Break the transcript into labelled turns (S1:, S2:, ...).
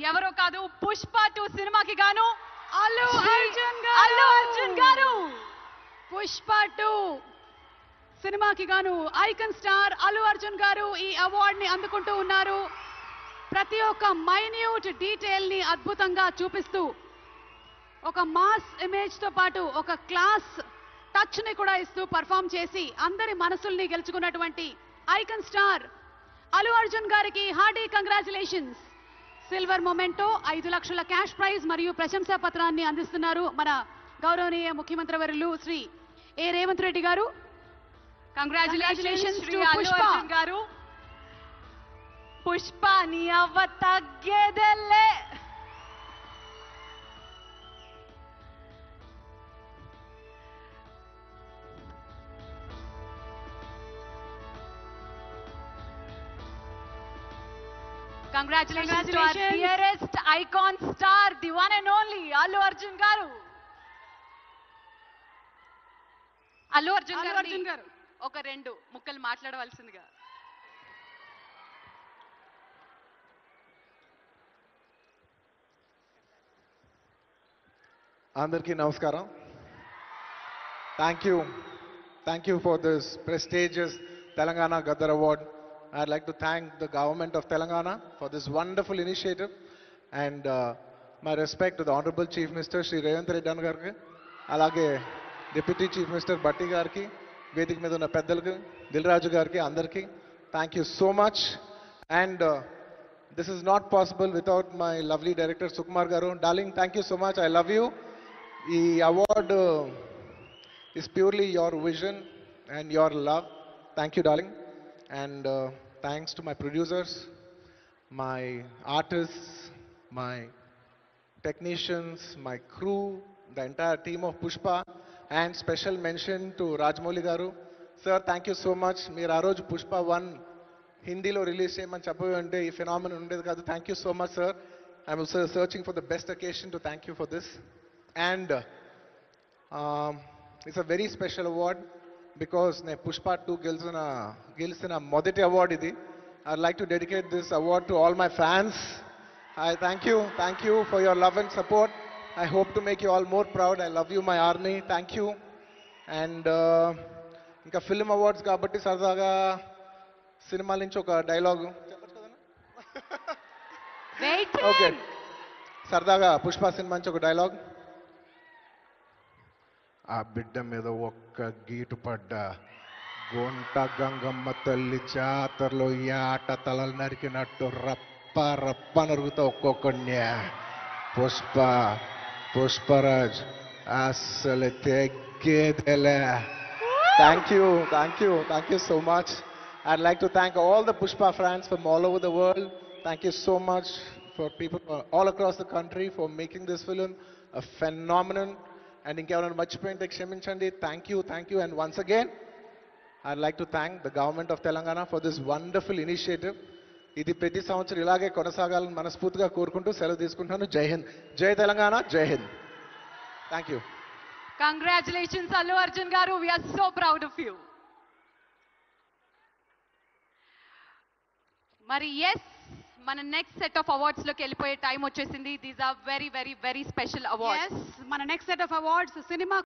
S1: ఎవరో కాదు పుష్ప 2 సినిమాకి గాను
S2: అల్లు అర్జున్
S1: గారు
S2: పుష్ప 2 సినిమాకి గాను ఐకాన్ స్టార్ అల్లు అర్జున్ గారు ఈ అవార్డ్ ని అందుకుంటూ ఉన్నారు. ప్రతి ఒక్క మైన్యూట్ డీటెయిల్ ని అద్భుతంగా చూపిస్తూ ఒక మాస్ ఇమేజ్ తో పాటు ఒక క్లాస్ టచ్ ని కూడా ఇస్తూ పర్ఫామ్ చేసి అందరి మనసుల్ని గెలుచుకున్నటువంటి ఐకాన్ స్టార్ అల్లు అర్జున్ గారికి హార్డీ కంగ్రాచులేషన్స్. సిల్వర్ మొమెంటో 5 లక్షల క్యాష్ ప్రైజ్ మరియు ప్రశంసా పత్రాన్ని అందిస్తున్నారు మన గౌరవనీయ ముఖ్యమంత్రి వర్యులు శ్రీ ఏ రేవంత్ రెడ్డి గారు.
S1: కంగ్రాచులేషన్స్ టు అల్లు అర్జున్ గారు. పుష్ప నీ అవ్వ తగ్గేదెల్లే. Congratulations to our dearest icon star, the one and only Allu Arjun garu. Allu Arjun garu ఒక 2 ముక్కలు మాట్లాడవలసిందిగా.
S3: అందరికీ నమస్కారం. Thank you for this prestigious Telangana Gaddar Award. I'd like to thank the government of Telangana for this wonderful initiative, and my respect to the Honorable Chief Minister Shri Revanth Reddy gariki, alage Deputy Chief Minister Batti gariki, వేదిక మీద ఉన్న పెద్దలకు, దిల్ రాజు గారికి, అందరికీ thank you so much. And this is not possible without my lovely director Sukumar garu. Darling, thank you so much, I love you. ఈ award is purely your vision and your love. Thank you, darling. And thanks to my producers, my artists, my technicians, my crew, the entire team of Pushpa, and special mention to Rajamouli garu. Sir, thank you so much. Meer aa roju Pushpa 1 Hindi lo release cheyamani cheppavante ee phenomenon undedi kaadu. Thank you so much, sir. I'm also searching for the best occasion to thank you for this. And it's a very special award because ne Pushpa 2 గెలిచిన మొదటి award ఇది. I'd like to dedicate this award to all my fans. I thank you for your love and support. I hope to make you all more proud. I love you, my army. Thank you. And ఇంకా film awards కాబట్టి సరదాగా సినిమాల నుంచి ఒక dialogue చెప్పచ్చు కదా. Okay, సరదాగా Pushpa cinema నుంచి ఒక డైలాగ్. ఆ బిడ్డ మీద ఒక్క గీటు పడ్డా గొంట గంగమ్మ తల్లి జాతరలో ఈ ఆట తలలు నరికినట్టు రప్ప రప్ప నరుగుతా ఒక్కొక్కడిని. పుష్పరాజ్ అస్సలు తెగ్గేదేలే. Thank you so much. I'd like to thank all the Pushpa fans from all over the world. Thank you so much for people all across the country for making this film a phenomenon. And ఇంకెవరైనా మర్చిపోయింటే క్షమించండి. Thank you. And once again I'd like to thank the government of Telangana for this wonderful initiative. ఇది ప్రతి సంవత్సరం ఇలాగే కొనసాగాలని మనస్ఫూర్తిగా కోరుకుంటూ సెలవు తీసుకుంటాను. జై హింద్, జై తెలంగాణ, జై Hind. Thank you.
S1: Congratulations Allu Arjun garu. We are so proud of you. మరి ఎస్, మన నెక్స్ట్ సెట్ ఆఫ్ అవార్డ్స్ లోకి వెళ్ళిపోయే టైం వచ్చేసింది. These are very very very special awards.
S2: మన next set of awards cinema